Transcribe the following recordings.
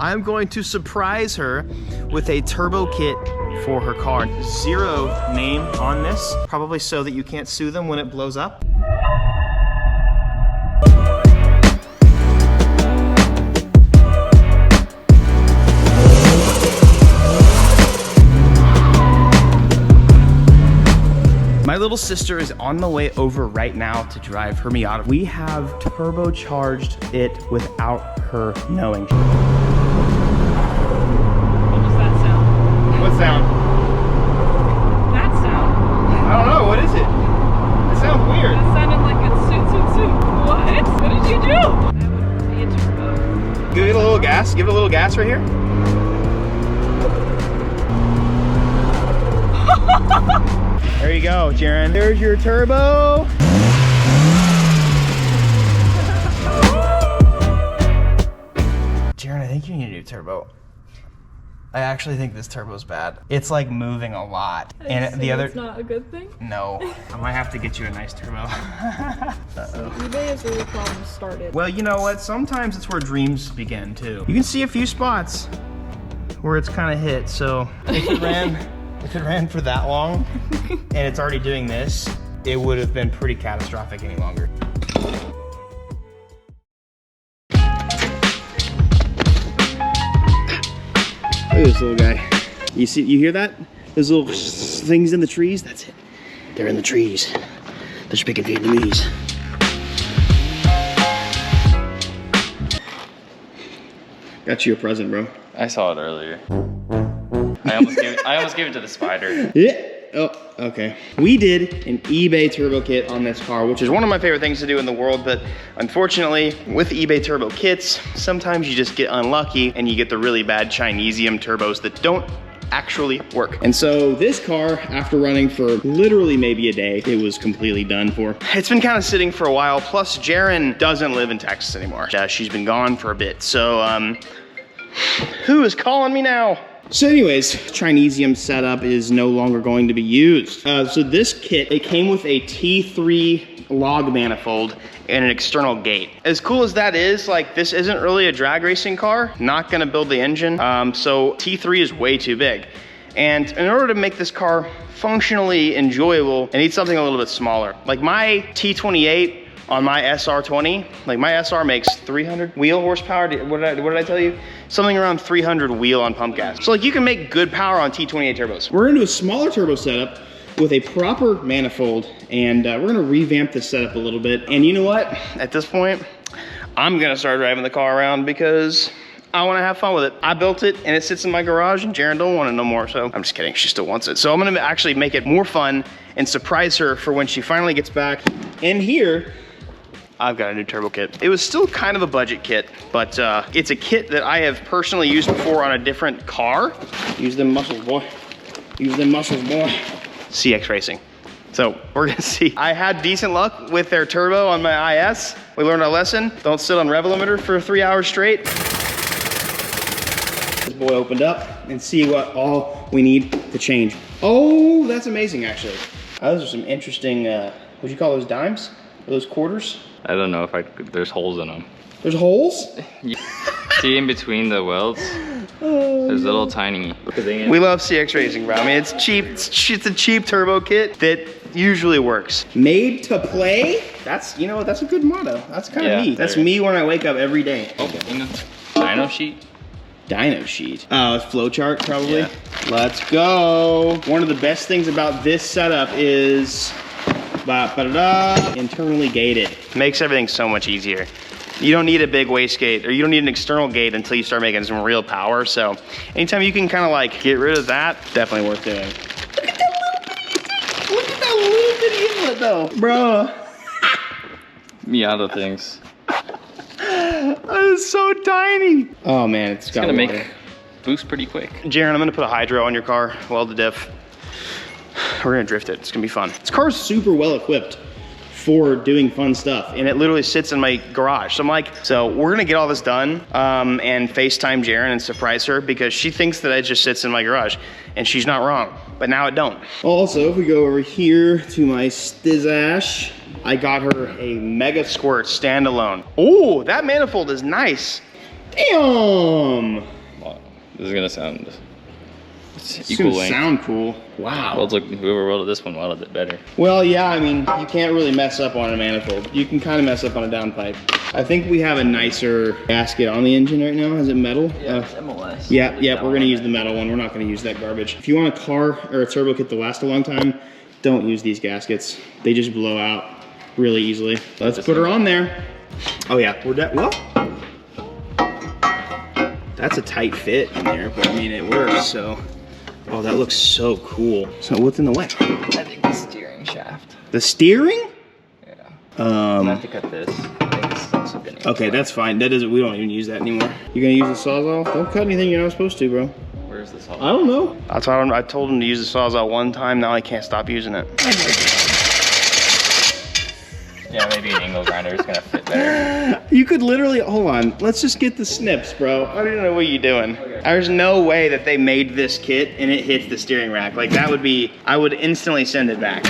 I'm going to surprise her with a turbo kit for her car. Zero name on this, probably so that you can't sue them when it blows up. My little sister is on the way over right now to drive her Miata. We have turbocharged it without her knowing. What was that sound? What sound? That sound. I don't know, what is it? It sounds weird. It sounded like it's toot. What? What did you do? That would be a turbo. Give it a little gas. Give it a little gas right here. There you go, Jaren. There's your turbo. Jaren, I think you need a new turbo. I actually think this turbo's bad. It's like moving a lot. And the other. It's not a good thing? No. I might have to get you a nice turbo. eBay is where the problem started. Well, you know what? Sometimes it's where dreams begin too. You can see a few spots where it's kind of hit. So if it ran for that long and it's already doing this, it would have been pretty catastrophic any longer. Look at this little guy. You hear that? Those little things in the trees? That's it. They're in the trees. They're speaking Vietnamese. Got you a present, bro. I saw it earlier. I almost gave it to the spider. Yeah. Oh, okay. We did an eBay turbo kit on this car, which is one of my favorite things to do in the world, but unfortunately, with eBay turbo kits, sometimes you just get unlucky and you get the really bad Chinesium turbos that don't actually work. And so this car, after running for literally maybe a day, it was completely done for. It's been kind of sitting for a while, plus Jaren doesn't live in Texas anymore. She's been gone for a bit, so who is calling me now? So anyways, Chinesium setup is no longer going to be used. So this kit, it came with a T3 log manifold and an external gate. As cool as that is, like this isn't really a drag racing car, not gonna build the engine. So T3 is way too big. And in order to make this car functionally enjoyable, I need something a little bit smaller. Like my T28 on my SR20, like my SR makes 300 wheel horsepower. What did I tell you? Something around 300 wheel on pump gas. So like you can make good power on T28 turbos. We're gonna do a smaller turbo setup with a proper manifold, and we're gonna revamp this setup a little bit. And you know what? At this point, I'm gonna start driving the car around because I wanna have fun with it. I built it and it sits in my garage and Jaren don't want it no more, so I'm just kidding, she still wants it. So I'm gonna actually make it more fun and surprise her for when she finally gets back. And here, I've got a new turbo kit. It was still kind of a budget kit, but it's a kit that I have personally used before on a different car. Use them muscles, boy. Use them muscles, boy. CX Racing. So we're gonna see. I had decent luck with their turbo on my IS. We learned our lesson. Don't sit on rev limiter for 3 hours straight. This boy opened up and see what all we need to change. Oh, that's amazing actually. Those are some interesting, what'd you call those, dimes? Are those quarters? I don't know if there's holes in them. There's holes? See in between the welds? There's little tiny. We love CX Racing, bro. I mean, it's cheap. It's a cheap turbo kit that usually works. Made to play? That's, you know, that's a good motto. That's kind of me. That's me when I wake up every day. Oh, dyno sheet? Dyno sheet. Oh, flowchart probably. Yeah. Let's go. One of the best things about this setup is internally gated. Makes everything so much easier. You don't need a big wastegate, or you don't need an external gate until you start making some real power. So anytime you can kind of like get rid of that, definitely worth doing. Look at that little bitty inlet though. Bro. Miata things. That is so tiny. Oh man, it's gonna make boost pretty quick. Jaren, I'm gonna put a hydro on your car, weld the diff. We're gonna drift it, it's gonna be fun. This car's super well equipped for doing fun stuff, and it literally sits in my garage. So I'm like, so we're gonna get all this done and FaceTime Jaren and surprise her because she thinks that it just sits in my garage, and she's not wrong, but now it don't. Also, if we go over here to my Stizash, I got her a Mega Squirt standalone. Oh, that manifold is nice. Damn! Wow. This is gonna sound It's equal gonna length. sound cool. Wow. Well, look, whoever welded this one welded it better. Well, yeah, I mean, you can't really mess up on a manifold. You can kind of mess up on a downpipe. I think we have a nicer gasket on the engine right now. Is it metal? Yeah, it's MLS. Yeah, we're gonna use the metal one. We're not gonna use that garbage. If you want a car or a turbo kit to last a long time, don't use these gaskets. They just blow out really easily. Let's put her on there. Oh yeah, well, that's a tight fit in there, but I mean, it works, so. Oh, that looks so cool. So what's in the way? I think the steering shaft. The steering? Yeah. I'm gonna have to cut this. I think it's also gonna. Okay, that's fine. That doesn't. We don't even use that anymore. You're gonna use the Sawzall? Don't cut anything you're not supposed to, bro. Where's the saw? I don't know. That's why I told him to use the Sawzall one time. Now I can't stop using it. Yeah, maybe an angle grinder is gonna fit better. You could literally, hold on. Let's just get the snips, bro. I don't even know what you're doing. Okay. There's no way that they made this kit and it hits the steering rack. Like that would be, I would instantly send it back.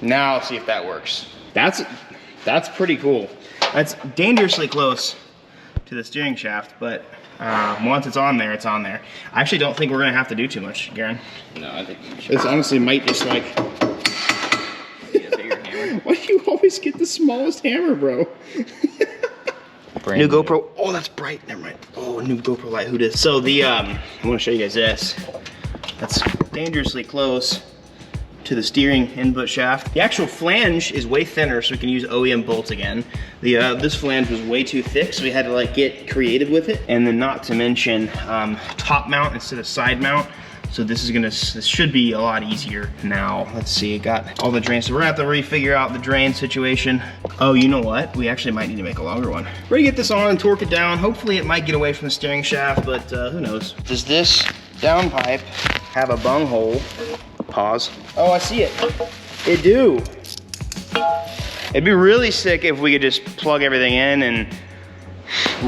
Now see if that works. That's pretty cool. That's dangerously close to the steering shaft, but once it's on there, it's on there. I actually don't think we're gonna have to do too much, Garen. No, I think we should. This honestly might just like, Get a bigger hammer. why do you always get the smallest hammer, bro? New GoPro, oh that's bright, never mind. Oh, new GoPro light, who dis? So the, I wanna show you guys this. That's dangerously close to the steering input shaft. The actual flange is way thinner, so we can use OEM bolts again. The this flange was way too thick, so we had to like get creative with it. And then not to mention top mount instead of side mount. So this should be a lot easier now. Let's see, it got all the drains. So we're gonna have to refigure out the drain situation. Oh, you know what? We actually might need to make a longer one. We're gonna get this on and torque it down. Hopefully it might get away from the steering shaft, but who knows? Does this downpipe have a bung hole? Pause. Oh, I see it. It do. It'd be really sick if we could just plug everything in and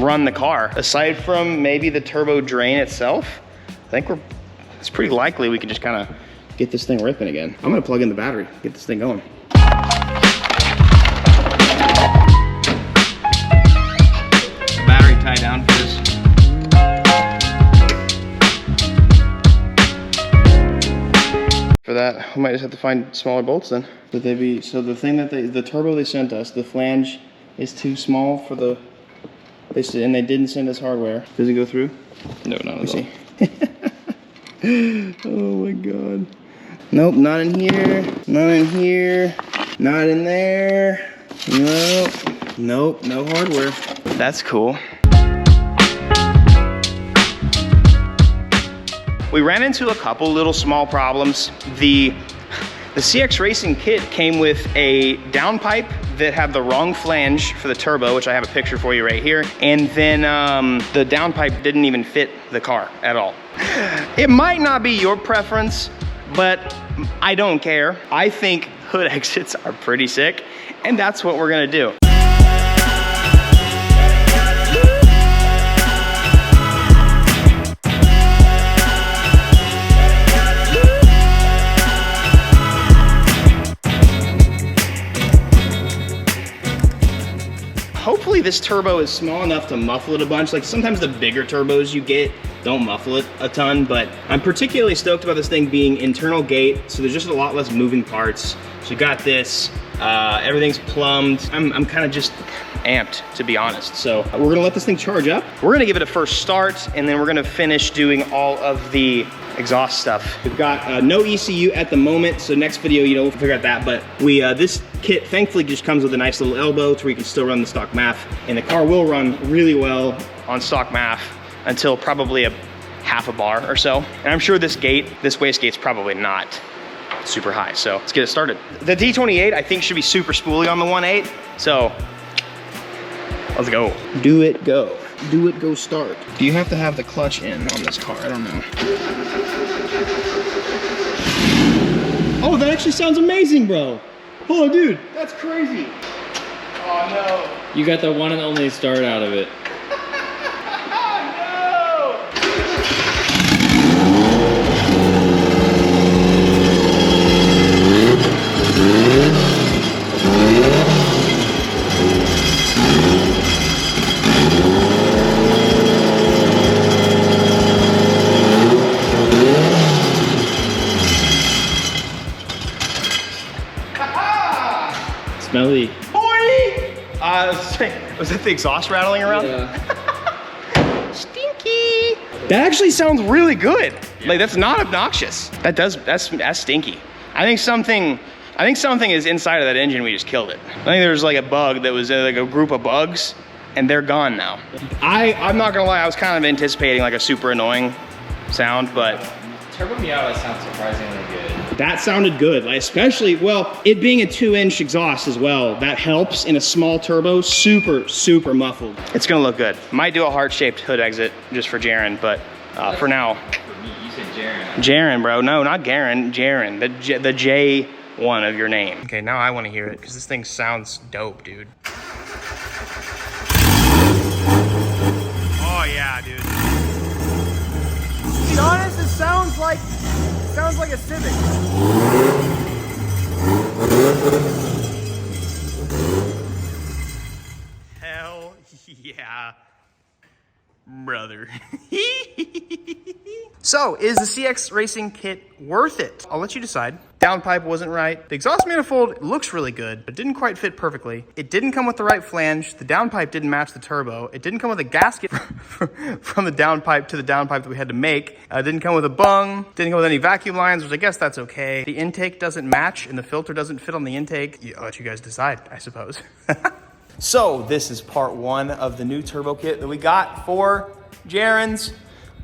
run the car. Aside from maybe the turbo drain itself, I think it's pretty likely we could just kind of get this thing ripping again. I'm gonna plug in the battery, get this thing going. Battery tie down for this. For that, we might just have to find smaller bolts then. But so the thing that the turbo they sent us, the flange is too small for the, and they didn't send us hardware. Does it go through? No, not at all. Oh my God. Nope, not in here, not in here, not in there. Nope, no hardware. That's cool. We ran into a couple little small problems. The CX Racing kit came with a downpipe that had the wrong flange for the turbo, which I have a picture for you right here. And then the downpipe didn't even fit the car at all. It might not be your preference, but I don't care. I think hood exits are pretty sick, and that's what we're gonna do. Hopefully this turbo is small enough to muffle it a bunch. Like sometimes the bigger turbos you get don't muffle it a ton, but I'm particularly stoked about this thing being internal gate, so there's just a lot less moving parts. So you got this, everything's plumbed. I'm kind of just amped, to be honest. So we're gonna let this thing charge up. We're gonna give it a first start, and then we're gonna finish doing all of the exhaust stuff. We've got no ECU at the moment, so next video, we'll figure out that, but this kit thankfully just comes with a nice little elbow to where you can still run the stock MAF, and the car will run really well on stock MAF until probably a half a bar or so. And I'm sure this waste gate's probably not super high, so let's get it started. The D28 I think should be super spooly on the 1.8, so let's go. Do it, go. Do it, go start. Do you have to have the clutch in on this car? I don't know. Oh, that actually sounds amazing, bro. Oh, dude, that's crazy. Oh, no. You got the one and only start out of it. that the exhaust rattling around? Yeah. Stinky. That actually sounds really good. Yeah. Like, that's not obnoxious. That's stinky. I think something is inside of that engine. We just killed it. I think there's like a bug that was like a group of bugs, and they're gone now. I'm not gonna lie, I was kind of anticipating like a super annoying sound, but Turbo Miata sounds surprisingly good. that sounded good, like especially, well, it being a 2-inch exhaust as well, that helps in a small turbo, super muffled. It's gonna look good. Might do a heart-shaped hood exit just for Jaren, but for now. For me, you said Jaren. Jaren, bro, no, not Garen, Jaren, the J one of your name. Okay, now I wanna hear it, because this thing sounds dope, dude. Oh yeah, dude. To be honest, it sounds like a Civic. Hell yeah, brother. So, is the CX Racing kit worth it? I'll let you decide. Downpipe wasn't right. The exhaust manifold looks really good, but didn't quite fit perfectly. It didn't come with the right flange. The downpipe didn't match the turbo. It didn't come with a gasket from the downpipe to the downpipe that we had to make. It didn't come with a bung. Didn't come with any vacuum lines, which I guess that's okay. The intake doesn't match, and the filter doesn't fit on the intake. I'll let you guys decide, I suppose. So, this is part 1 of the new turbo kit that we got for Jaren's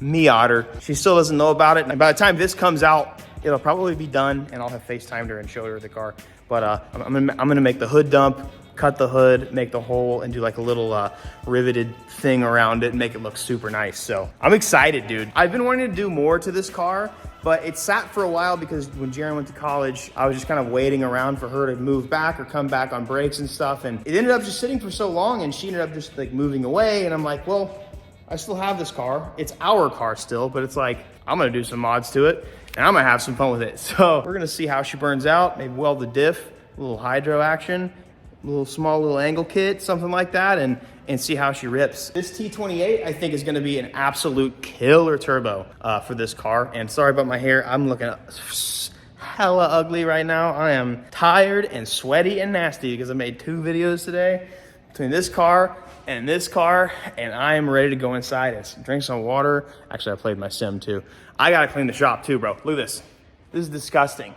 Miata. She still doesn't know about it. And by the time this comes out, it'll probably be done, and I'll have FaceTimed her and showed her the car. But I'm gonna make the hood dump, cut the hood, make the hole, and do like a little riveted thing around it and make it look super nice. So I'm excited, dude. I've been wanting to do more to this car, but it sat for a while because when Jaren went to college, I was just kind of waiting around for her to move back or come back on brakes and stuff. And it ended up just sitting for so long, and she ended up just like moving away. And I'm like, well, I still have this car. It's our car still, but it's like, I'm gonna do some mods to it, and I'm gonna have some fun with it. So we're gonna see how she burns out, maybe weld the diff, a little hydro action, a little small little angle kit, something like that, and see how she rips. This T28, I think, is gonna be an absolute killer turbo for this car. And sorry about my hair, I'm looking hella ugly right now. I am tired and sweaty and nasty because I made 2 videos today between this car, and I am ready to go inside and drink some water. Actually, I played my sim too. I gotta clean the shop too, bro. Look at this. This is disgusting.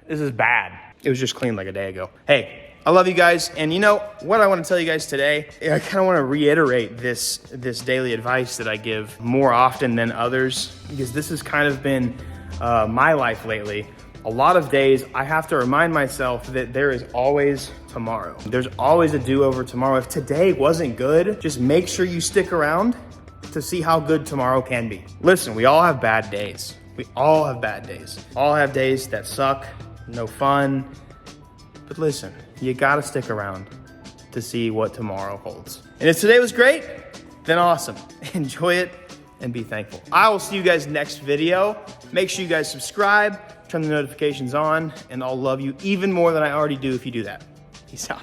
This is bad. It was just cleaned like a day ago. Hey, I love you guys, and you know what I want to tell you guys today? I kind of want to reiterate this daily advice that I give more often than others, because this has kind of been my life lately. A lot of days I have to remind myself that there is always tomorrow. There's always a do-over tomorrow. If today wasn't good, just make sure you stick around to see how good tomorrow can be. Listen, we all have bad days. We all have bad days. All have days that suck, no fun. But listen, you gotta stick around to see what tomorrow holds. And if today was great, then awesome. Enjoy it and be thankful. I will see you guys next video. Make sure you guys subscribe, turn the notifications on, and I'll love you even more than I already do if you do that. Peace out.